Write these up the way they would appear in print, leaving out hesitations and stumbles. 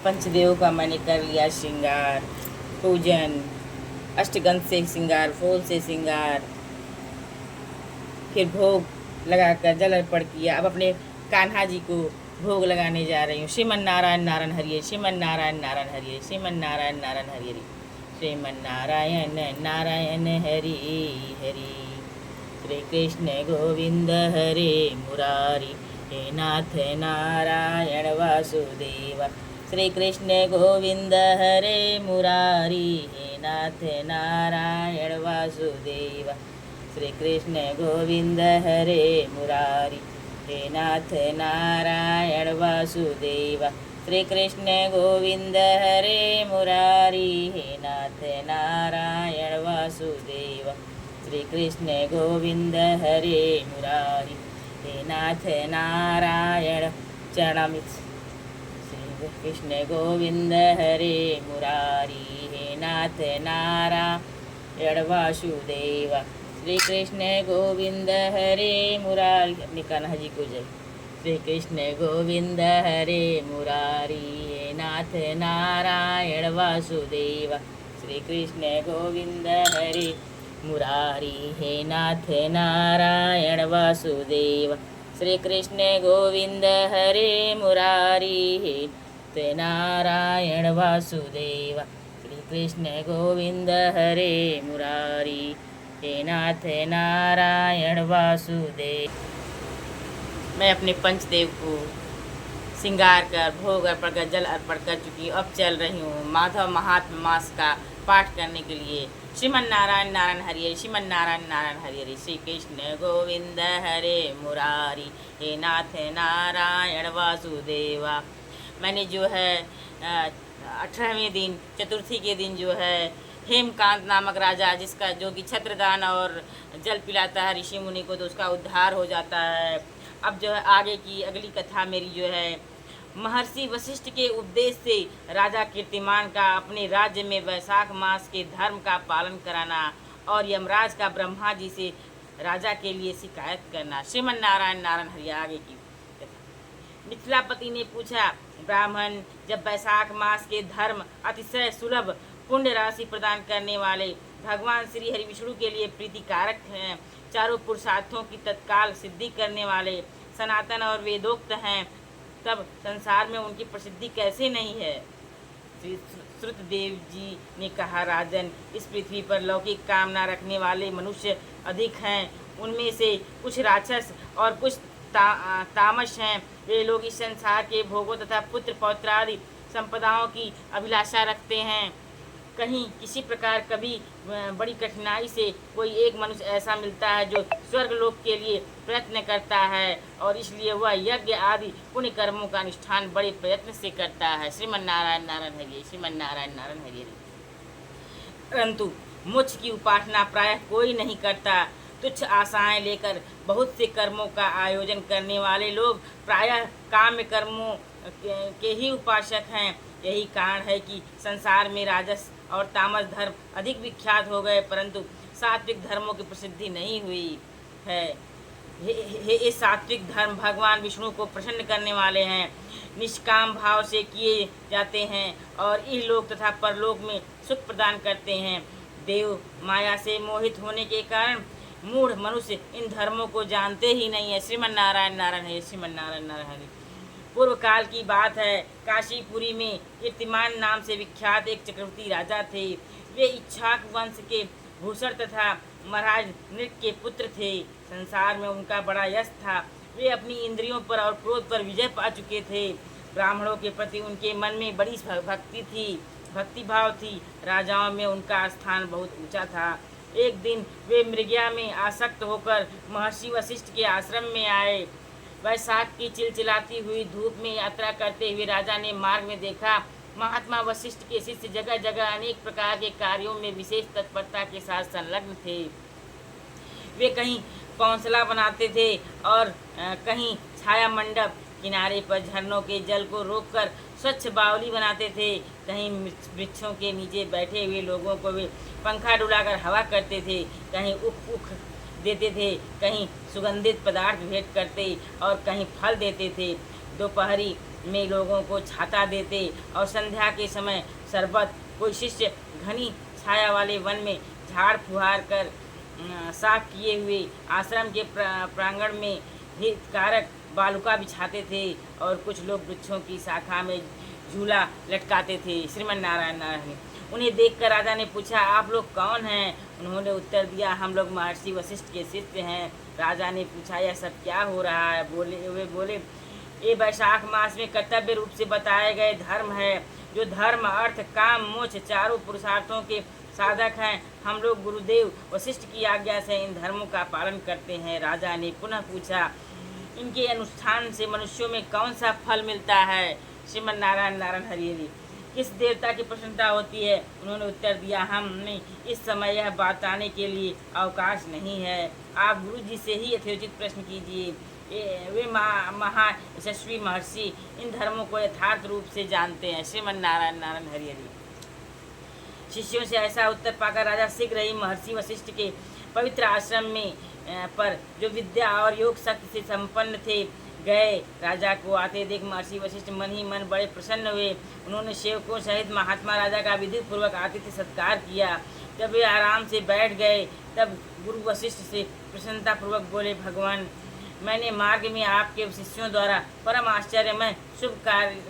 पंचदेव का मैंने कर लिया श्रृंगार, पूजन, अष्टगंध से श्रृंगार, फूल से श्रृंगार, फिर भोग लगाकर जल अर्पण किया। अब अपने कान्हा जी को भोग लगाने जा रही हूँ। श्रीमन नारायण नारायण हरिये, श्रीमन नारायण नारायण हरिये, श्रीमन नारायण नारायण हरिये, श्रीमन नारायण नारायण हरि हरि। श्री कृष्ण गोविंद हरे मुरारी, हे नाथ नारायण वासुदेव। श्री कृष्ण गोविंद हरे मुरारी, हे नाथ नारायण वासुदेव। श्री कृष्ण गोविंद हरे मुरारी, हे नाथ नारायण वासुदेव। श्री कृष्ण गोविंद हरे मुरारी, हे नाथ नारायण वासुदेव। श्री कृष्ण गोविंद हरे मुरारी, हे नाथ नारायण चरणामृत। श्री कृष्ण गोविंद हरे मुरारी, हे नाथ नारायण वासुदेव। श्री कृष्ण गोविंद हरे मुरारी। अपने कान्हा जी को जय। श्री कृष्ण गोविंद हरे मुरारी, हे नाथ नारायण वासुदेव। श्री कृष्ण गोविंद हरे मुरारी, हे नाथ नारायण वासुदेव। श्री कृष्ण गोविंद हरे मुरारी, हे नाथ नारायण वासुदेव। श्री कृष्ण गोविंद हरे मुरारी, हे नाथ नारायण वासुदेव। मैं अपने पंचदेव को श्रृंगार कर, भोग अर्पण कर, जल अर्पण कर चुकी हूँ। अब चल रही हूँ माधव महात्म्य मास का पाठ करने के लिए। श्रीमन नारायण नारायण हरिये, श्रीमन नारायण नारायण हरिये। श्री कृष्ण गोविंद हरे मुरारी, हे नाथ नारायण वासुदेवा। मैंने जो है 18वें दिन, चतुर्थी के दिन जो है हेमकांत नामक राजा, जिसका जो कि छत्रदान और जल पिलाता है ऋषि मुनि को, तो उसका उद्धार हो जाता है। अब जो है आगे की अगली कथा मेरी जो है, महर्षि वशिष्ठ के उपदेश से राजा कीर्तिमान का अपने राज्य में वैशाख मास के धर्म का पालन कराना और यमराज का ब्रह्मा जी से राजा के लिए शिकायत करना। श्रीमन नारायण नारायण हरि। आगे की मिथिलापति ने पूछा, ब्राह्मण, जब वैशाख मास के धर्म अतिशय सुलभ पुण्य राशि प्रदान करने वाले भगवान श्री हरि विष्णु के लिए प्रीतिकारक हैं, चारों पुरुषार्थों की तत्काल सिद्धि करने वाले सनातन और वेदोक्त हैं, तब संसार में उनकी प्रसिद्धि कैसे नहीं है। श्री श्रुतदेव जी ने कहा, राजन, इस पृथ्वी पर लौकिक कामना रखने वाले मनुष्य अधिक हैं। उनमें से कुछ राक्षस और कुछ तामस हैं। वे लोग इस संसार के भोगों तथा पुत्र पौत्रादि संपदाओं की अभिलाषा रखते हैं। कहीं किसी प्रकार कभी बड़ी कठिनाई से कोई एक मनुष्य ऐसा मिलता है जो स्वर्ग लोक के लिए प्रयत्न करता है, और इसलिए वह यज्ञ आदि पुण्य कर्मों का अनुष्ठान बड़े प्रयत्न से करता है। श्रीमन नारायण नारायण हरिये, श्रीमन नारायण नारायण हरिये। परंतु मोक्ष की उपासना प्रायः कोई नहीं करता। तुच्छ आशाएं लेकर बहुत से कर्मों का आयोजन करने वाले लोग प्रायः काम्य कर्मों के ही उपासक हैं। यही कारण है कि संसार में राजस और तामस धर्म अधिक विख्यात हो गए, परंतु सात्विक धर्मों की प्रसिद्धि नहीं हुई है। ये सात्विक धर्म भगवान विष्णु को प्रसन्न करने वाले हैं, निष्काम भाव से किए जाते हैं और इहलोक तथा परलोक में सुख प्रदान करते हैं। देव माया से मोहित होने के कारण मूढ़ मनुष्य इन धर्मों को जानते ही नहीं है। श्रीमन नारायण नारायण है, श्रीमन नारायण नारायण है। पूर्व काल की बात है, काशीपुरी में कीर्तिमान नाम से विख्यात एक चक्रवर्ती राजा थे। वे इक्ष्वाक वंश के भूषण तथा महाराज नृप के पुत्र थे। संसार में उनका बड़ा यश था। वे अपनी इंद्रियों पर और क्रोध पर विजय पा चुके थे। ब्राह्मणों के प्रति उनके मन में बड़ी भक्ति भाव थी। राजाओं में उनका स्थान बहुत ऊंचा था। एक दिन वे मृगया में आसक्त होकर महर्षि वशिष्ठ के आश्रम में आए। वैशाख की चिलचिलाती हुई धूप में यात्रा करते हुए राजा ने मार्ग में देखा, महात्मा वशिष्ठ के शिष्य जगह जगह अनेक प्रकार के कार्यों में विशेष तत्परता के साथ संलग्न थे। वे कहीं कौंसला बनाते थे और कहीं छाया मंडप किनारे पर झरनों के जल को रोककर स्वच्छ बावली बनाते थे। कहीं वृक्षों के नीचे बैठे हुए लोगों को वे पंखा डुलाकर हवा करते थे। कहीं उख देते थे, कहीं सुगंधित पदार्थ भेंट करते और कहीं फल देते थे। दोपहरी में लोगों को छाता देते और संध्या के समय शरबत। कोई शिष्य घनी छाया वाले वन में झाड़ फुहार कर साफ किए हुए आश्रम के प्रांगण में हितकारक बालुका बिछाते थे और कुछ लोग वृक्षों की शाखा में झूला लटकाते थे। श्रीमन नारायण नारायण। उन्हें देखकर राजा ने पूछा, आप लोग कौन हैं? उन्होंने उत्तर दिया, हम लोग महर्षि वशिष्ठ के शिष्य हैं। राजा ने पूछा, यह सब क्या हो रहा है? वे बोले, ये वैशाख मास में कर्तव्य रूप से बताए गए धर्म है, जो धर्म अर्थ काम मोक्ष चारों पुरुषार्थों के साधक हैं। हम लोग गुरुदेव वशिष्ठ की आज्ञा से इन धर्मों का पालन करते हैं। राजा ने पुनः पूछा, इनके अनुष्ठान से मनुष्यों में कौन सा फल मिलता है? श्रीमन नारायण नारायण हरि हरि। किस देवता की प्रसन्नता होती है? उन्होंने उत्तर दिया, हमने इस समय यह बताने के लिए अवकाश नहीं है। आप गुरु जी से ही यथोचित प्रश्न कीजिए। वे महा यशस्वी महर्षि इन धर्मों को यथार्थ रूप से जानते हैं। श्रीमन नारायण नारायण हरि हरि। शिष्यों से ऐसा उत्तर पाकर राजा शीघ्र ही महर्षि वशिष्ठ के पवित्र आश्रम में पर जो विद्या और योग शक्ति से संपन्न थे गए। राजा को आते देख महर्षि वशिष्ठ मन ही मन बड़े प्रसन्न हुए। उन्होंने सेवकों सहित महात्मा राजा का विधि पूर्वक आतिथ्य सत्कार किया। जब वे आराम से बैठ गए तब गुरु वशिष्ठ से प्रसन्नता पूर्वक बोले, भगवान, मैंने मार्ग में आपके शिष्यों द्वारा परम आश्चर्यमय शुभ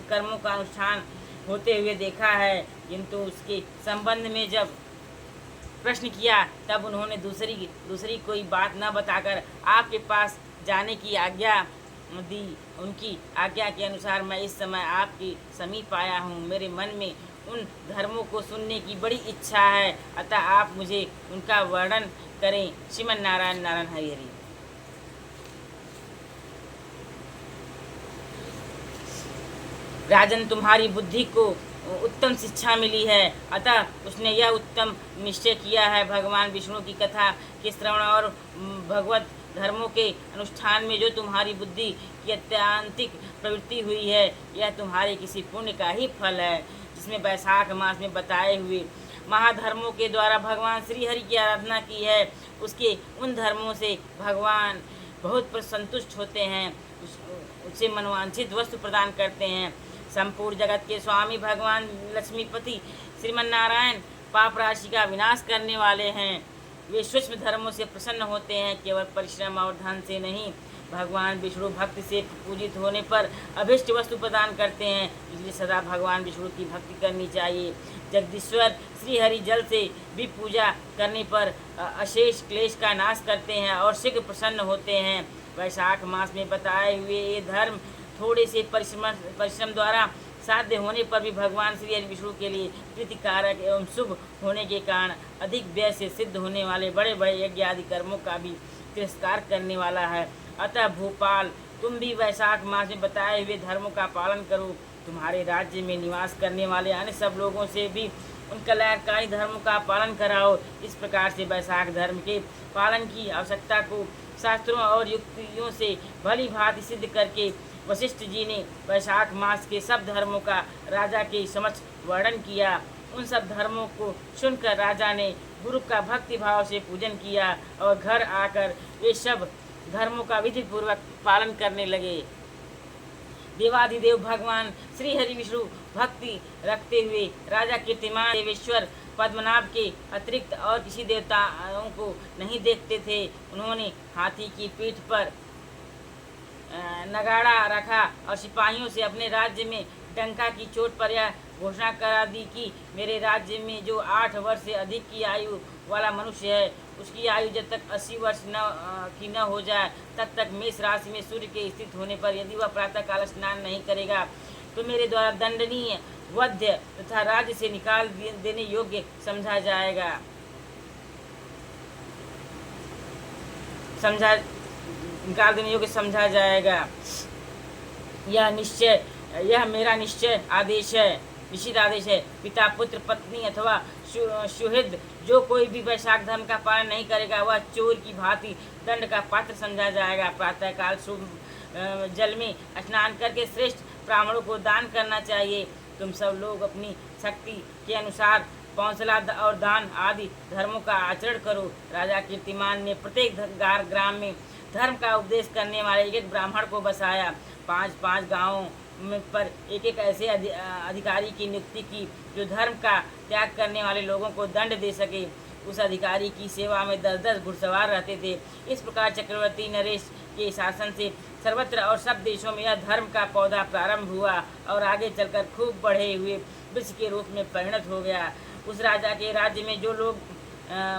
कर्मों का अनुष्ठान होते हुए देखा है, किंतु उसके संबंध में जब प्रश्न किया तब उन्होंने दूसरी कोई बात न बताकर आपके पास जाने की आज्ञा दी। उनकी आज्ञा के अनुसार मैं इस समय आपके समीप आया हूँ। मेरे मन में उन धर्मों को सुनने की बड़ी इच्छा है, अतः आप मुझे उनका वर्णन करें। श्रीमन नारायण नारायण हरि हरि। राजन, तुम्हारी बुद्धि को उत्तम शिक्षा मिली है, अतः उसने यह उत्तम निश्चय किया है, भगवान विष्णु की कथा के श्रवण और भगवत धर्मों के अनुष्ठान में जो तुम्हारी बुद्धि की अत्यंतिक प्रवृत्ति हुई है, यह तुम्हारे किसी पुण्य का ही फल है, जिसमें वैशाख मास में बताए हुए महाधर्मों के द्वारा भगवान श्री हरि की आराधना की है। उसके उन धर्मों से भगवान बहुत संतुष्ट होते हैं, उसे मनोवांछित वस्तु प्रदान करते हैं। संपूर्ण जगत के स्वामी भगवान लक्ष्मीपति श्रीमन नारायण पाप राशि का विनाश करने वाले हैं। वे सूक्ष्म धर्मों से प्रसन्न होते हैं, केवल परिश्रम और धन से नहीं। भगवान विष्णु भक्ति से पूजित होने पर अभिष्ट वस्तु प्रदान करते हैं, इसलिए सदा भगवान विष्णु की भक्ति करनी चाहिए। जगदीश्वर श्री हरि जल से भी पूजा करने पर अशेष क्लेश का नाश करते हैं और शीघ्र प्रसन्न होते हैं। वैशाख मास में बताए हुए ये धर्म थोड़े से परिश्रम द्वारा साध्य होने पर भी भगवान श्री हरि विष्णु के लिए प्रीतिकारक एवं शुभ होने के कारण अधिक व्यय से सिद्ध होने वाले बड़े बड़े यज्ञ आदि कर्मों का भी तिरस्कार करने वाला है। अतः भूपाल, तुम भी वैशाख मास में बताए हुए धर्मों का पालन करो। तुम्हारे राज्य में निवास करने वाले अन्य सब लोगों से भी उन कल्याणकारी धर्मों का पालन कराओ। इस प्रकार से वैशाख धर्म के पालन की आवश्यकता को शास्त्रों और युक्तियों से भली भांति सिद्ध करके वशिष्ठ जी ने वैशाख मास के सब धर्मों का राजा के समक्ष वर्णन किया। उन सब धर्मों को सुनकर राजा ने गुरु का भक्ति भाव से पूजन किया और घर आकर वे सब धर्मों का विधि पूर्वक पालन करने लगे। देवाधिदेव भगवान श्री हरि विष्णु भक्ति रखते हुए राजा कीर्तिमान देवेश्वर पद्मनाभ के अतिरिक्त और किसी देवताओं को नहीं देखते थे। उन्होंने हाथी की पीठ पर नगाड़ा रखा और सिपाहियों से अपने राज्य में डंका की चोट पर यह घोषणा करा दी कि मेरे राज्य में जो 8 वर्ष से अधिक की आयु वाला मनुष्य है, उसकी आयु जब तक 80 वर्ष न हो जाए तब तक मेष राशि में सूर्य के स्थित होने पर यदि वह प्रातःकाल स्नान नहीं करेगा तो मेरे द्वारा दंडनीय, वध्य तथा राज्य से निकाल देने योग्य समझा जाएगा। निकाल देने योग्य समझा जाएगा। यह मेरा निश्चय आदेश है, निश्चित आदेश है। पिता, पुत्र, पत्नी अथवा सुहृद जो कोई भी वैशाख धर्म का पालन नहीं करेगा वह चोर की भांति दंड का पात्र समझा जाएगा। प्रातःकाल शुभ जल में स्नान करके श्रेष्ठ ब्राह्मणों को दान करना चाहिए। तुम सब लोग अपनी शक्ति के अनुसार पौंसला और दान आदि धर्मों का आचरण करो। राजा कीर्तिमान ने प्रत्येक ग्राम में धर्म का उपदेश करने वाले एक ब्राह्मण को बसाया। 5-5 गांवों पर एक एक ऐसे अधिकारी की नियुक्ति की जो धर्म का त्याग करने वाले लोगों को दंड दे सके। उस अधिकारी की सेवा में 10-10 घुड़सवार रहते थे। इस प्रकार चक्रवर्ती नरेश के शासन से सर्वत्र और सब देशों में यह धर्म का पौधा प्रारंभ हुआ और आगे चलकर खूब बढ़े हुए वृक्ष के रूप में परिणत हो गया। उस राजा के राज्य में जो लोग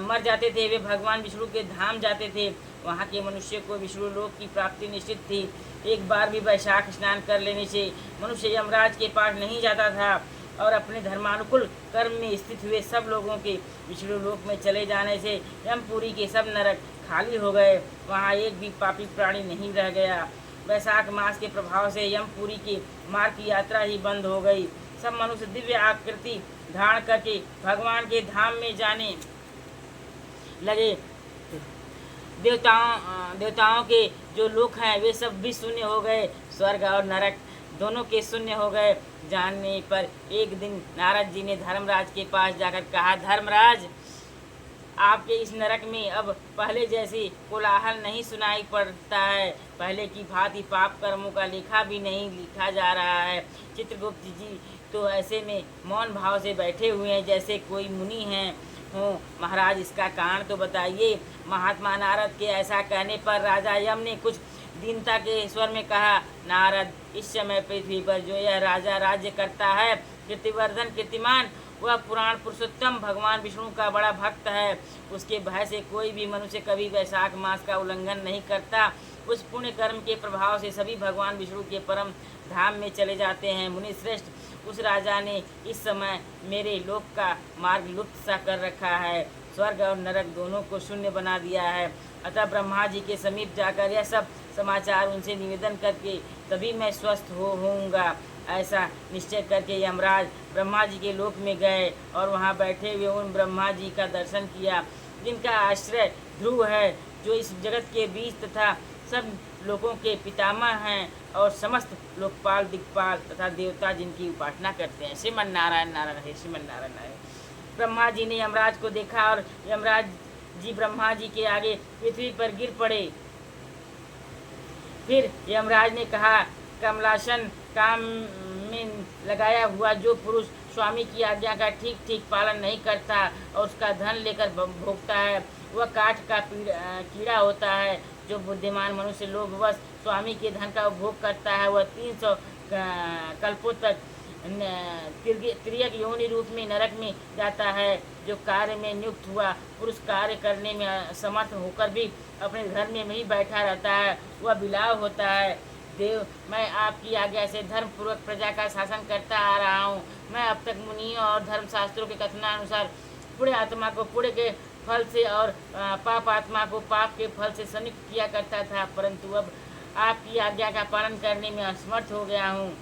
मर जाते थे वे भगवान विष्णु के धाम जाते थे। वहाँ के मनुष्य को विष्णु लोक की प्राप्ति निश्चित थी। एक बार भी वैशाख स्नान कर लेने से मनुष्य यमराज के पास नहीं जाता था और अपने धर्मानुकूल कर्म में स्थित हुए सब लोगों के विष्णु लोक में चले जाने से यमपुरी के सब नरक खाली हो गए। वहाँ एक भी पापी प्राणी नहीं रह गया। वैशाख मास के प्रभाव से यमपुरी के मार्ग की यात्रा ही बंद हो गई। सब मनुष्य दिव्य आकृति धारण करके भगवान के धाम में जाने लगे। देवताओं के जो लोक हैं वे सब भी शून्य हो गए। स्वर्ग और नरक दोनों के शून्य हो गए। जानने पर एक दिन नारद जी ने धर्मराज के पास जाकर कहा, धर्मराज, आपके इस नरक में अब पहले जैसी कोलाहल नहीं सुनाई पड़ता है। पहले की भांति पाप कर्मों का लेखा भी नहीं लिखा जा रहा है। चित्रगुप्त जी तो ऐसे में मौन भाव से बैठे हुए हैं जैसे कोई मुनि हैं हो। महाराज, इसका कारण तो बताइए। महात्मा नारद के ऐसा कहने पर राजा यम ने कुछ दीनता के स्वर में कहा, नारद, इस समय पृथ्वी पर जो यह राजा राज्य करता है, कीर्तिवर्धन कीर्तिमान, वह पुराण पुरुषोत्तम भगवान विष्णु का बड़ा भक्त है। उसके भय से कोई भी मनुष्य कभी वैशाख मास का उल्लंघन नहीं करता। उस पुण्य कर्म के प्रभाव से सभी भगवान विष्णु के परम धाम में चले जाते हैं। मुनि श्रेष्ठ, उस राजा ने इस समय मेरे लोक का मार्ग लुप्त सा कर रखा है। स्वर्ग और नरक दोनों को शून्य बना दिया है। अतः ब्रह्मा जी के समीप जाकर यह सब समाचार उनसे निवेदन करके तभी मैं स्वस्थ होऊंगा। ऐसा निश्चय करके यमराज ब्रह्मा जी के लोक में गए और वहाँ बैठे हुए उन ब्रह्मा जी का दर्शन किया जिनका आश्रय ध्रुव है, जो इस जगत के बीच तथा सब लोगों के पितामह हैं और समस्त लोकपाल दिक्पाल तथा देवता जिनकी उपासना करते हैं। श्रीमन नारायण नारायण है, श्रीमन नारायण नारायण। ब्रह्मा जी ने यमराज को देखा और यमराज जी ब्रह्मा जी के आगे पृथ्वी पर गिर पड़े। फिर यमराज ने कहा, कमलासन काम में लगाया हुआ जो पुरुष स्वामी की आज्ञा का ठीक ठीक पालन नहीं करता और उसका धन लेकर भोगता है, वह काठ का कीड़ा होता है। जो बुद्धिमान मनुष्य लोभवश स्वामी के धन का उपभोग करता है, वह 300 कल्पों तक तिर्यक योनि रूप में नरक में जाता है। जो कार्य में नियुक्त हुआ पुरुष कार्य करने में असमर्थ होकर भी अपने घर में ही बैठा रहता है, वह बिलाव होता है। देव, मैं आपकी आज्ञा से धर्म पूर्वक प्रजा का शासन करता आ रहा हूँ। मैं अब तक मुनियों और धर्मशास्त्रों के कथनानुसार पुण्य आत्मा को पुण्य के फल से और पाप आत्मा को पाप के फल से संयुक्त किया करता था, परंतु अब आपकी आज्ञा का पालन करने में असमर्थ हो गया हूँ।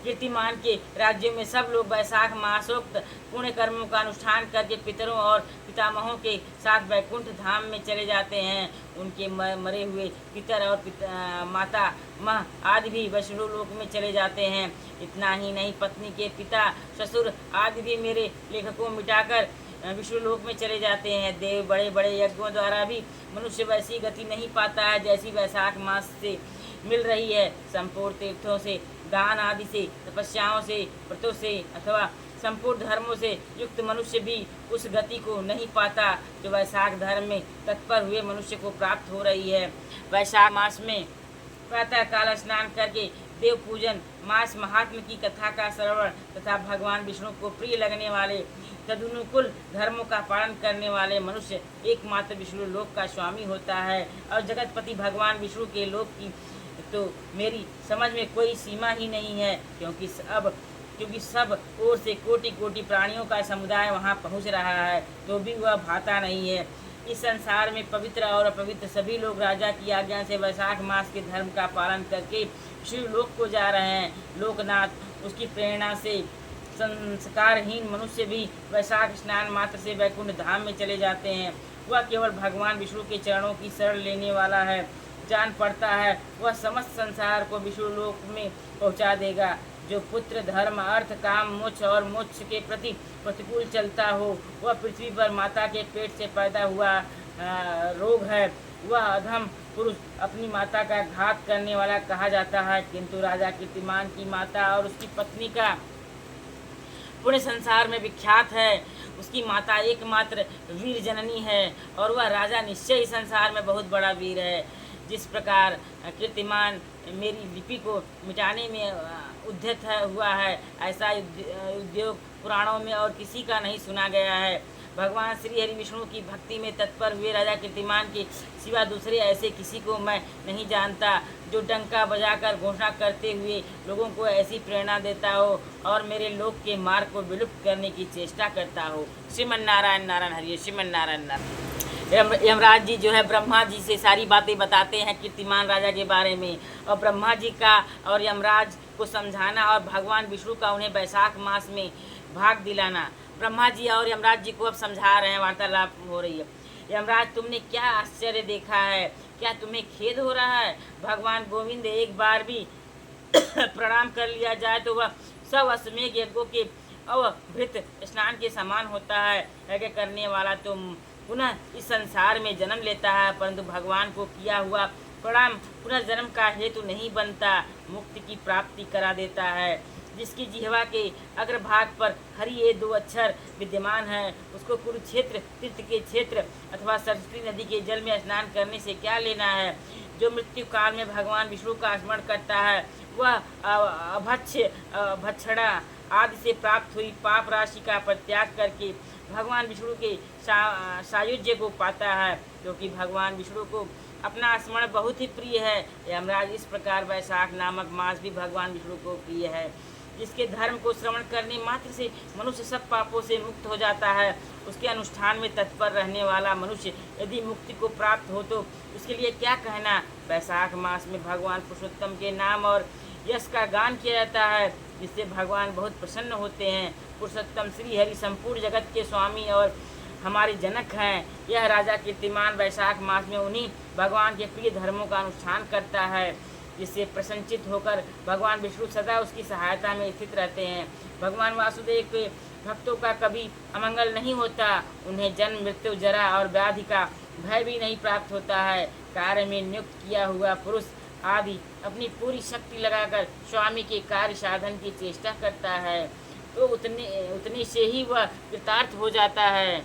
कीर्तिमान के राज्यों में सब लोग वैशाख मासोक्त पुण्य कर्मों का अनुष्ठान करके पितरों और पितामहों के साथ वैकुंठ धाम में चले जाते हैं। उनके मरे हुए पितर और माता माँ आदि भी वैष्णव लोक में चले जाते हैं। इतना ही नहीं, पत्नी के पिता ससुर आदि भी मेरे लेखकों मिटाकर विष्णु लोक में चले जाते हैं। देव, बड़े बड़े यज्ञों द्वारा भी मनुष्य वैसी गति नहीं पाता है जैसी वैशाख मास से मिल रही है। संपूर्ण तीर्थों से, दान आदि से, तपस्याओं से, व्रतों से अथवा संपूर्ण धर्मों से युक्त मनुष्य भी उस गति को नहीं पाता जो वैशाख धर्म में तत्पर हुए मनुष्य को प्राप्त हो रही है। वैशाख मास में प्रातः काल स्नान करके देव पूजन, मास महात्म की कथा का श्रवण तथा भगवान विष्णु को प्रिय लगने वाले तदनुकूल धर्मों का पालन करने वाले मनुष्य एकमात्र विष्णु लोक का स्वामी होता है। और जगतपति भगवान विष्णु के लोक की तो मेरी समझ में कोई सीमा ही नहीं है, क्योंकि सब ओर से कोटि कोटि प्राणियों का समुदाय वहाँ पहुँच रहा है, तो भी वह भाता नहीं है। इस संसार में पवित्र और अपवित्र सभी लोग राजा की आज्ञा से वैशाख मास के धर्म का पालन करके शिव लोक को जा रहे हैं। लोकनाथ उसकी प्रेरणा से संस्कारहीन मनुष्य भी वैशाख स्नान मात्र से वैकुंठ धाम में चले जाते हैं। वह केवल भगवान विष्णु के चरणों की शरण लेने वाला है, जान पड़ता है वह समस्त संसार को विष्णु लोक में पहुंचा देगा। जो पुत्र धर्म अर्थ काम मोक्ष और मोक्ष के प्रति प्रतिकूल चलता हो, वह पृथ्वी पर माता के पेट से पैदा हुआ रोग है। वह अधम पुरुष अपनी माता का घात करने वाला कहा जाता है, किंतु राजा कीर्तिमान की माता और उसकी पत्नी का पूरे संसार में विख्यात है। उसकी माता एकमात्र वीर जननी है और वह राजा निश्चय ही संसार में बहुत बड़ा वीर है। जिस प्रकार कीर्तिमान मेरी लिपि को मिटाने में उद्यत हुआ है, ऐसा उद्योग पुराणों में और किसी का नहीं सुना गया है। भगवान श्री हरि विष्णु की भक्ति में तत्पर हुए राजा कीर्तिमान के सिवा दूसरे ऐसे किसी को मैं नहीं जानता जो डंका बजाकर घोषणा करते हुए लोगों को ऐसी प्रेरणा देता हो और मेरे लोक के मार्ग को विलुप्त करने की चेष्टा करता हो। श्रीमन नारायण नारायण हरि, श्रीमन नारायण नारायण। यमराज जी जो है ब्रह्मा जी से सारी बातें बताते हैं कीर्तिमान राजा के बारे में, और ब्रह्मा जी का और यमराज को समझाना और भगवान विष्णु का उन्हें वैशाख मास में भाग दिलाना। ब्रह्मा जी और यमराज जी को अब समझा रहे हैं, वार्तालाप हो रही है। यमराज, तुमने क्या आश्चर्य देखा है? क्या तुम्हें खेद हो रहा है? भगवान गोविंद एक बार भी प्रणाम कर लिया जाए तो वह सब अश्वमेध यज्ञों के अवभृत स्नान के समान होता है। यज्ञ करने वाला तो पुनः इस संसार में जन्म लेता है, परंतु भगवान को किया हुआ प्रणाम पुनर्जन्म का हेतु नहीं बनता, मुक्ति की प्राप्ति करा देता है। जिसकी जिह्वा के अग्रभाग पर हरि ये 2 अक्षर विद्यमान है, उसको कुरुक्षेत्र तीर्थ के क्षेत्र अथवा सरस्वती नदी के जल में स्नान करने से क्या लेना है? जो मृत्यु काल में भगवान विष्णु का स्मरण करता है वह भक्षणा आदि से प्राप्त हुई पाप राशि का परित्याग करके भगवान विष्णु के सायुज्य को पाता है, क्योंकि भगवान विष्णु को अपना स्मरण बहुत ही प्रिय है। यमराज, इस प्रकार वैशाख नामक मास भी भगवान विष्णु को प्रिय है। जिसके धर्म को श्रवण करने मात्र से मनुष्य सब पापों से मुक्त हो जाता है, उसके अनुष्ठान में तत्पर रहने वाला मनुष्य यदि मुक्ति को प्राप्त हो तो उसके लिए क्या कहना। वैशाख मास में भगवान पुरुषोत्तम के नाम और यश का गान किया जाता है, जिससे भगवान बहुत प्रसन्न होते हैं। पुरुषोत्तम श्री हरि संपूर्ण जगत के स्वामी और हमारे जनक हैं। यह राजा कीर्तिमान वैशाख मास में उन्हीं भगवान के प्रिय धर्मों का अनुष्ठान करता है, जिससे प्रसन्नचित होकर भगवान विष्णु सदा उसकी सहायता में स्थित रहते हैं। भगवान वासुदेव के भक्तों का कभी अमंगल नहीं होता, उन्हें जन्म मृत्यु जरा और व्याधि का भय भी नहीं प्राप्त होता है। कार्य में नियुक्त किया हुआ पुरुष आदि अपनी पूरी शक्ति लगाकर स्वामी के कार्य साधन की चेष्टा करता है तो उतने से ही वह कृतार्थ हो जाता है।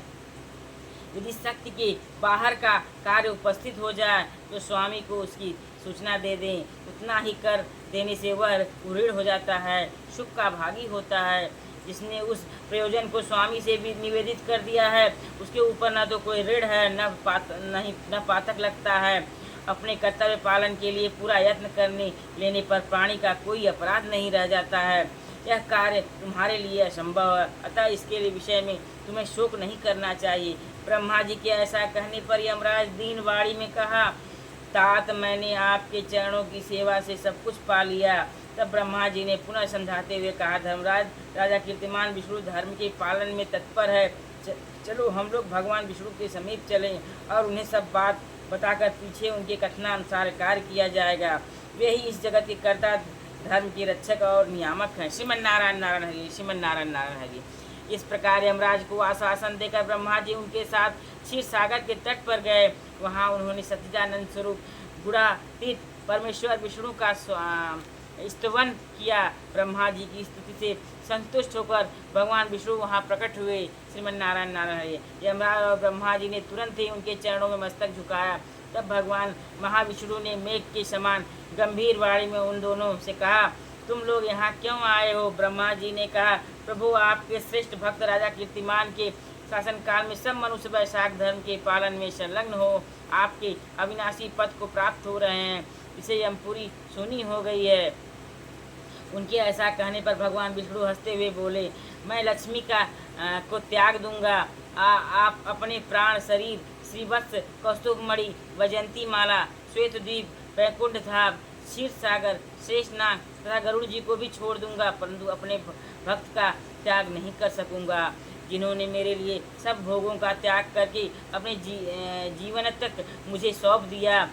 यदि शक्ति के बाहर का कार्य उपस्थित हो जाए तो स्वामी को उसकी सूचना दे दें, उतना ही कर देने से वह ऋण हो जाता है, सुख का भागी होता है। जिसने उस प्रयोजन को स्वामी से भी निवेदित कर दिया है उसके ऊपर न तो कोई ऋण है न पातक लगता है। अपने कर्तव्य पालन के लिए पूरा यत्न करने लेने पर प्राणी का कोई अपराध नहीं रह जाता है। यह कार्य तुम्हारे लिए असंभव है, अतः इसके लिए विषय में तुम्हें शोक नहीं करना चाहिए। ब्रह्मा जी के ऐसा कहने पर यमराज दीन वाणी में कहा, तात मैंने आपके चरणों की सेवा से सब कुछ पा लिया। तब ब्रह्मा जी ने पुनः समझाते हुए कहा, धर्मराज, राजा कीर्तिमान विष्णु धर्म के पालन में तत्पर है, चलो हम लोग भगवान विष्णु के समीप चलें और उन्हें सब बात बताकर पीछे उनके कथनानुसार कार्य किया जाएगा। वे ही इस जगत के कर्ता, धर्म के रक्षक और नियामक हैं। श्रीमन नारायण नारायण हरि, श्रीमन नारायण नारायण हरि। इस प्रकार यमराज को आश्वासन देकर ब्रह्मा जी उनके साथ क्षीर सागर के तट पर गए। वहाँ उन्होंने सच्चिदानंद स्वरूप गुणातीत परमेश्वर विष्णु का स्तवन किया। ब्रह्मा जी की स्तुति से संतुष्ट होकर भगवान विष्णु वहाँ प्रकट हुए। श्रीमन नारायण नारायण हरि। यमराज और ब्रह्मा जी ने तुरंत ही उनके चरणों में मस्तक झुकाया। तब भगवान महाविष्णु ने मेघ के समान गंभीर वाणी में उन दोनों से कहा, तुम लोग यहाँ क्यों आए हो? ब्रह्मा जी ने कहा, प्रभु, आपके श्रेष्ठ भक्त राजा कीर्तिमान के शासन काल में सब मनुष्य वैशाख धर्म के पालन में संलग्न हो आपके अविनाशी पद को प्राप्त हो रहे हैं, इसे यमपुरी सुनी हो गई है। उनके ऐसा कहने पर भगवान विष्णु हंसते हुए बोले, मैं लक्ष्मी को त्याग दूंगा। आप अपने प्राण शरीर श्रीवत्स, कौस्तुभमणि, वैजयंती माला, श्वेतद्वीप, वैकुंठ धाम, क्षीर सागर, शेषनाग तथा गरुड़ जी को भी छोड़ दूंगा, परंतु अपने भक्त का त्याग नहीं कर सकूंगा, जिन्होंने मेरे लिए सब भोगों का त्याग करके अपने जीवन तक मुझे सौंप दिया,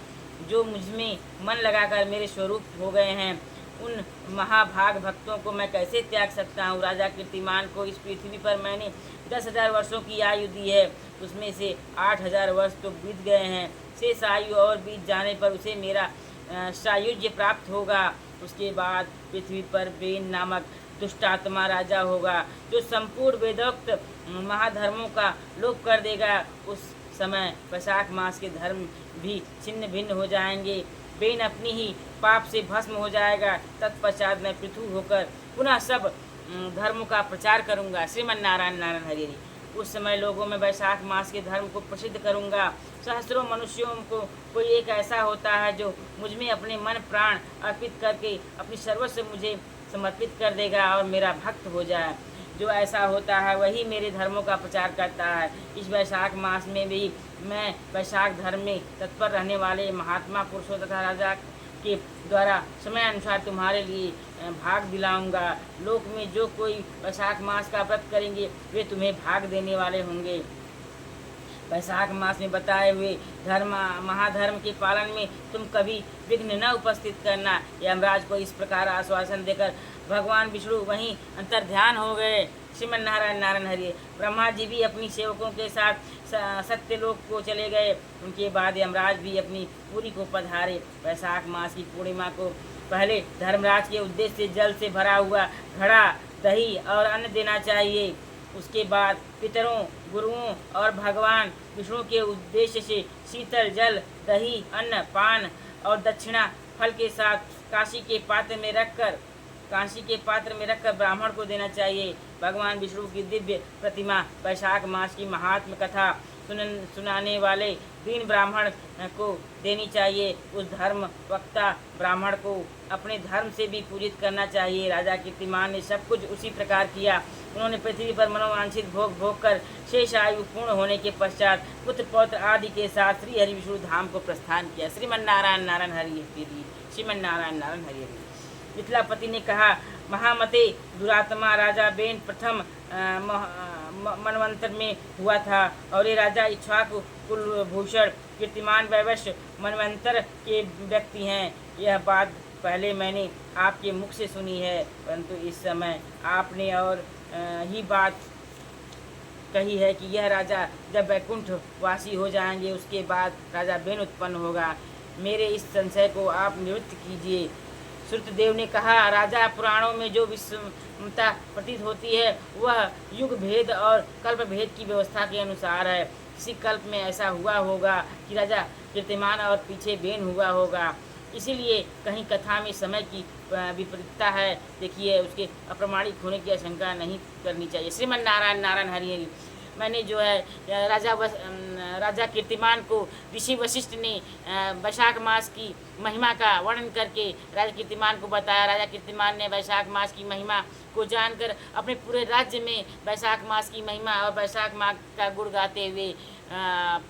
जो मुझमें मन लगाकर मेरे स्वरूप हो गए हैं। उन महाभाग भक्तों को मैं कैसे त्याग सकता हूँ? राजा कीर्तिमान को इस पृथ्वी पर मैंने 10,000 वर्षों की आयु दी है, उसमें से 8,000 वर्ष तो बीत गए हैं। शेष आयु और बीत जाने पर उसे मेरा सायुज्य प्राप्त होगा। उसके बाद पृथ्वी पर बेन नामक दुष्टात्मा राजा होगा, जो संपूर्ण वेदोक्त महाधर्मों का लोप कर देगा। उस समय वैशाख मास के धर्म भी छिन्न भिन्न हो जाएंगे। बेन अपनी ही पाप से भस्म हो जाएगा। तत्पश्चात मैं पृथु होकर पुनः सब धर्मों का प्रचार करूंगा। श्रीमन नारायण नारायण हरि हरि। उस समय लोगों में वैशाख मास के धर्म को प्रसिद्ध करूंगा। सहस्त्रों मनुष्यों को कोई एक ऐसा होता है जो मुझ में अपने मन प्राण अर्पित करके अपनी सर्वस्व मुझे समर्पित कर देगा और मेरा भक्त हो जाए। जो ऐसा होता है वही मेरे धर्मों का प्रचार करता है। इस वैशाख मास में भी मैं वैशाख धर्म में तत्पर रहने वाले महात्मा पुरुषों तथा राजा के द्वारा समय अनुसार तुम्हारे लिए भाग दिलाऊंगा। लोक में जो कोई वैशाख मास का व्रत करेंगे वे तुम्हें भाग देने वाले होंगे। वैशाख मास में बताए हुए धर्म महाधर्म के पालन में तुम कभी विघ्न न उपस्थित करना। यमराज को इस प्रकार आश्वासन देकर भगवान विष्णु वहीं अंतर्ध्यान हो गए। श्रीमन नारायण नारायण हरि। ब्रह्मा जी भी अपनी सेवकों के साथ सत्यलोक को चले गए। उनके बाद यमराज भी अपनी पुरी को पधारे। वैशाख मास की पूर्णिमा को पहले धर्मराज के उद्देश्य से जल से भरा हुआ घड़ा, दही और अन्न देना चाहिए। उसके बाद पितरों, गुरुओं और भगवान विष्णु के उद्देश्य से शीतल जल, दही, अन्न, पान और दक्षिणा फल के साथ कांसी के पात्र में रखकर ब्राह्मण को देना चाहिए। भगवान विष्णु की दिव्य प्रतिमा वैशाख मास की महात्म कथा सुनाने वाले दीन ब्राह्मण को देनी चाहिए। उस धर्म वक्ता ब्राह्मण को अपने धर्म से भी पूजित करना चाहिए। राजा कीर्तिमान ने सब कुछ उसी प्रकार किया। उन्होंने पृथ्वी पर मनोवांछित भोग कर शेष आयु पूर्ण होने के पश्चात पुत्र पौत्र आदि के साथ श्री हरि विष्णु धाम को प्रस्थान किया। श्रीमन नारायण नारायण हरि हरि। श्रीमन नारायण नारायण हरि हरि। मिथिलापति ने कहा, महामते दुरात्मा राजा बेन प्रथम मनवंतर में हुआ था और ये राजा इक्ष्वाकु कुलभूषण कीर्तिमान वैवश्य मनवंतर के व्यक्ति हैं। यह बात पहले मैंने आपके मुख से सुनी है, परंतु इस समय आपने और ही बात कही है कि यह राजा जब वैकुंठ वासी हो जाएंगे उसके बाद राजा बेन उत्पन्न होगा। मेरे इस संशय को आप निवृत्त कीजिए। श्रुतदेव ने कहा, राजा पुराणों में जो विषमता प्रतीत होती है वह युग भेद और कल्प भेद की व्यवस्था के अनुसार है। किसी कल्प में ऐसा हुआ होगा कि राजा कीर्तिमान और पीछे बेन हुआ होगा, इसीलिए कहीं कथा में समय की विपरीतता है। देखिए, उसके अप्रमाणिक होने की आशंका नहीं करनी चाहिए। श्रीमन नारायण नारायण हरि हरि। मैंने जो है राजा कीर्तिमान को ऋषि वशिष्ठ ने वैशाख मास की महिमा का वर्णन करके राजा कीर्तिमान को बताया। राजा कीर्तिमान ने वैशाख मास की महिमा को जानकर अपने पूरे राज्य में वैशाख मास की महिमा और वैशाख मास का गुण गाते हुए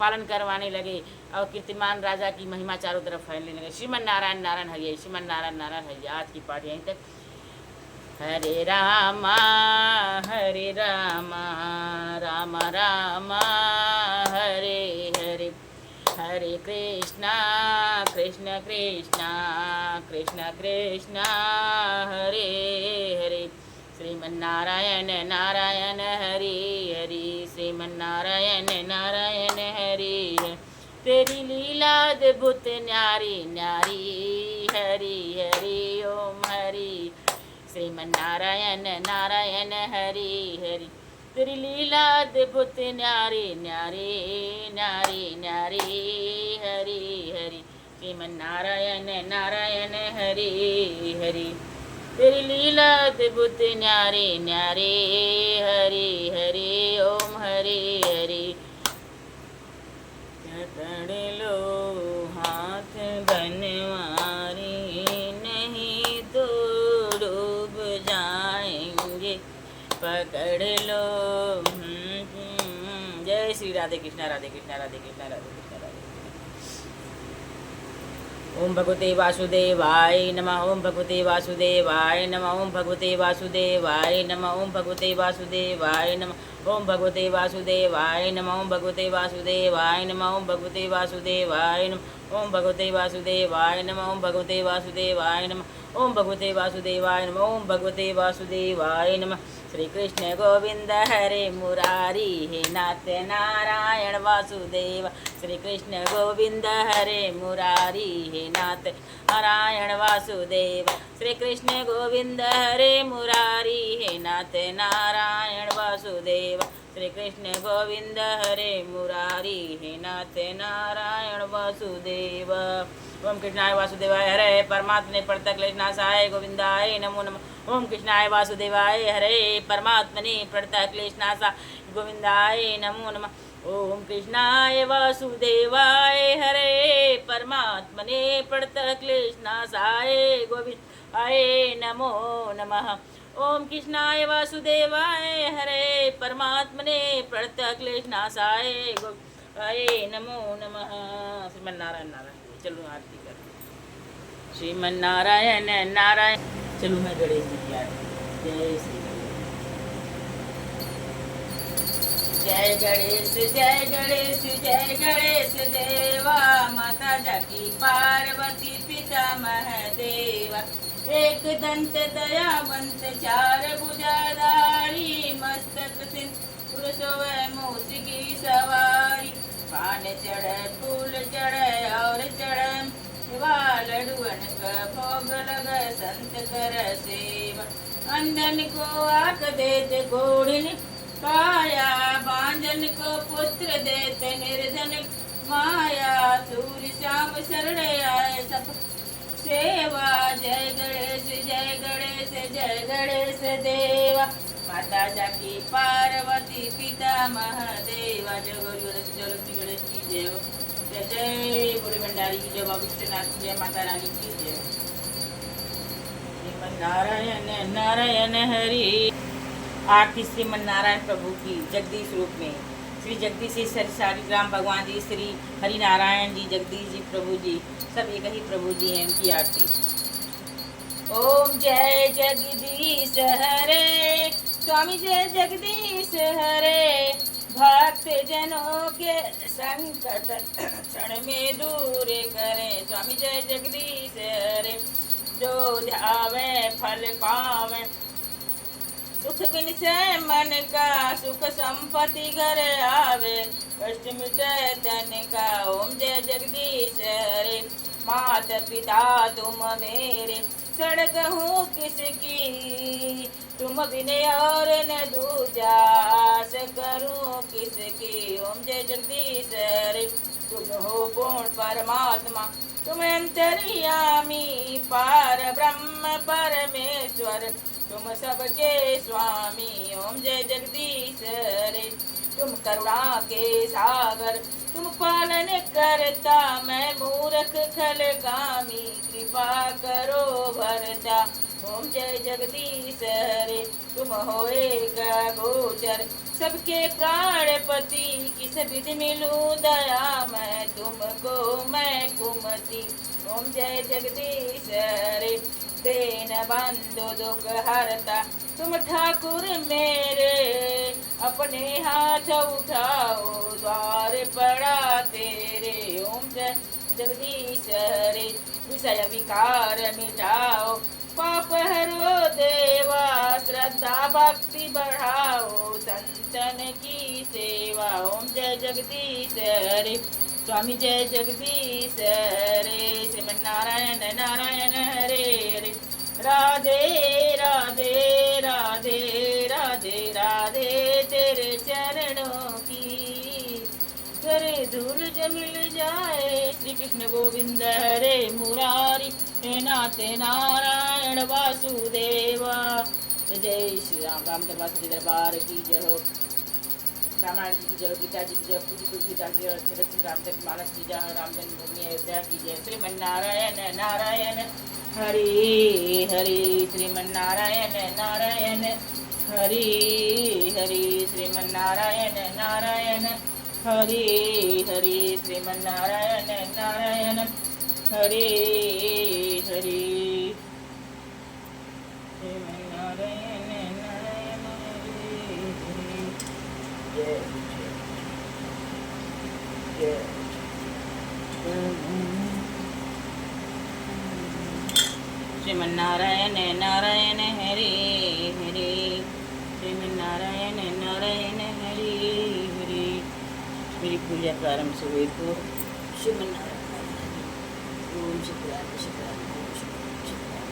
पालन करवाने लगे और कीर्तिमान राजा की महिमा चारों तरफ फैलने लगे। श्रीमन नारायण नारायण हरि। श्रीमन नारायण नारायण हरि। आज की पाठ यहीं तक। हरे रामा राम राम हरे हरे, हरे कृष्णा कृष्ण कृष्णा कृष्ण कृष्णा हरे हरे, श्रीमन्नारायण नारायण हरे हरे, श्रीमन्नारायण नारायण हरे हरे। तेरी लीला अद्भुत न्यारी न्यारी, हरि हरि ओम हरि। श्रीमन्नारायण नारायण हरि हरि। तेरी लीला अद्भुत न्यारी न्यारी न्यारी न्यारी, हरि हरि। श्रीमन्नारायण नारायण हरि हरि। तेरी लीला अद्भुत न्यारी न्यारी, हरि हरि ओम हरि हरि। पकड़ लो हाथ बनवारी, नहीं तो डूब जाएंगे। पकड़ लो। जय श्री राधे कृष्णा राधे कृष्णा राधे कृष्णा राधे कृष्णा राधे। ओम भगवते वासुदेवाय नमः। ओम भगवते वासुदेवाय नमः। ओम भगवते वासुदेवाय नमः। ओम भगवते वासुदेवाय नमः। ओम भगवते वासुदेवाय नमः। ओम भगवते वासुदेवाय नमः। ओम भगवते वासुदेवाय नमः। ओम भगवते वासुदेवाय नमः। ओम भगवते वासुदेवाय नमः। ओम भगवते वासुदेवाय नमः। ओम भगवते वासुदेवाय नमः। श्री कृष्ण गोविंद हरे मुरारी, हे नाथ नारायण वासुदेव। श्री कृष्ण गोविंद हरे मुरारी, हे नाथ नारायण वासुदेव। श्री कृष्ण गोविंद हरे मुरारी, हे नाथ नारायण वासुदेव। श्री कृष्ण गोविंद हरे मुरारी, हे नाथ नारायण वासुदेव। ओम कृष्णाय वासुदेवाय हरे परमात्मने प्रणत क्लेशनाशाय गोविंदाय नमो नमः। ओम कृष्णाय वासुदेवाय हरे परमात्मने प्रणत क्लेशनाशाय गोविंदाय नमो नमः। ओम कृष्णाय वासुदेवाय हरे परमात्मने प्रणत क्लेशनाशाय गोविंदाय नमो नमः। ओम कृष्णाय वासुदेवाय हरे परमात्मने प्रणत क्लेशनाशाय गोविंदाय नमो नमः। श्रीमन्नारायण नारायण। चलो आरती कर। श्रीमन्नारायण नारायण। चलो मैं गणेश जी की आरती। जय श्री जय गणेश जय गणेश जय गणेश देवा। माता जाकी पार्वती पिता महादेवा। एक दंत दयावंत चार भुजाधारी। मस्तक सिंदूर सोवै मूस की सवारी। पान चढ़ फूल चढ़ और चढ़ लडुअन का भोग लग संत कर सेवा। अंधन को आंख देते घोड़िन काया। बांझन को पुत्र देते निर्धन माया। सूर्य श्याम शरण आए सब सेवा। जय गणेश जय गणेश जय गणेश देवा। माता जाकी पार्वती पिता महादेवा। जय गौरी गणेश जय लक्ष्मी गणेश की जय हो। जय जय बोले भंडारी की जय। विश्वनाथ की जय। माता रानी की जय। श्रीमन नारायण नारायण हरि। आरती श्रीमन नारायण प्रभु की जगदीश रूप में। श्री जगदीशेश्वर शालिग्राम भगवान जी, श्री हरि नारायण जी, जगदीश जी प्रभु जी, सब एक ही प्रभु जी हैं। इनकी आरती। ओम जय जगदीश हरे स्वामी जय जगदीश हरे। भक्त जनों के संकट क्षण में दूर करें। स्वामी जय जगदीश हरे। जो ध्यावे फल पावे। सुख बिन से मन का सुख संपत्ति घर आवे। कष्ट मिटे तन का। ओम जय जगदीश हरे। मात पिता तुम मेरे सड़क हूँ किसकी। तुम बिन और न दूजा आस करूँ किसकी। ओम जय जगदीश हरे। तुम हो पूर्ण परमात्मा तुम अंतर्यामी। पार ब्रह्म परमेश्वर तुम सबके स्वामी। ओम जय जगदीश हरे। तुम करुणा के सागर तुम पालन करता। मैं मूर्ख खलगामी कृपा करो भरता। ओम जय जगदीश हरे। तुम हो एक गोचर सबके प्राणपति। किस विधि मिलूं दया मैं तुमको मैं कुमति। ओम जय जगदीश हरे। देन बंधु दुख हरता तुम ठाकुर मेरे। अपने हाथ उठाओ द्वार पड़ा तेरे। ओम जय जगदीश हरे। विषय विकार मिटाओ पाप हरो देवा। श्रद्धा भक्ति बढ़ाओ संतन की सेवा। ओम जय जगदीश हरे। स्वामी जय जगदीश हरे। श्रीमन नारायण नारायण हरे हरे। राधे राधे राधे राधे राधे तेरे चरणों की। करे धूल जो मिल जाए। श्री कृष्ण गोविंद हरे मुरारी, हे नाथ नारायण वासुदेवा। जय श्री राम। राम दरबार के दरबार की जय हो। रामायण जी की जय, गीता जी की जय, तुलसीदास जी और रामचंद्र मानस की जय, राम जन्मभूमि अयोध्या की जय। श्रीमन नारायण नारायण हरि हरि। श्रीमन नारायण नारायण हरि हरि। श्रीमन नारायण नारायण हरि हरि। श्रीमन नारायण नारायण हरि हरि। श्रीमन नारायण नारायण हरि हरि। जय जय। श्रीमन नारायण नारायण हरे हरे। पूजा प्रारंभ से हुई तो श्रीमन्नारायण ओम शुक्राय शुक्राय ओम शुक्राय।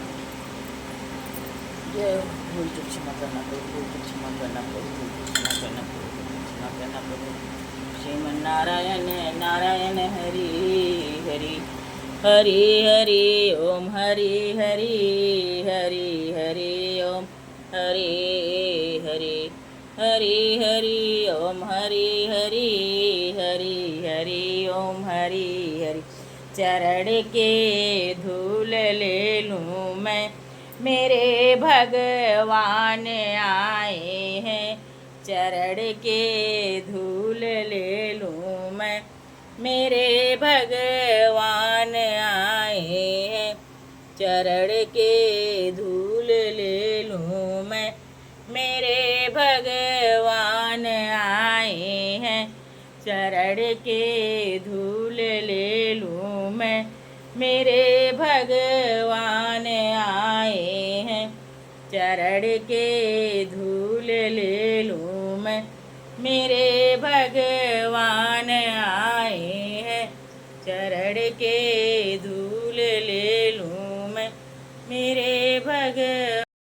जय भूल चूक क्षमा करना प्रभु, भूल चूक क्षमा करना प्रभु, भूल चूक क्षमा करना प्रभु, भूल चूक क्षमा करना प्रभु। श्रीमन्नारायण नारायण हरि हरि हरि हरि ओम हरि हरि हरि हरि ओम हरि हरि हरि हरि ओम हरि हरि हरि हरि ओम हरि हरि। चरण के धूल ले लूँ मैं, मेरे भगवान आए हैं। चरण के धूल ले लूँ मैं, मेरे भगवान आए हैं। चरण के धूल ले लूँ मैं, मेरे भगवान आए हैं। चरण के धूल ले लूँ मैं, मेरे भगवान आए हैं। चरण के धूल ले लूँ मैं, मेरे भगवान आए हैं। चरण के धूल ले लूँ मैं, मेरे भगवान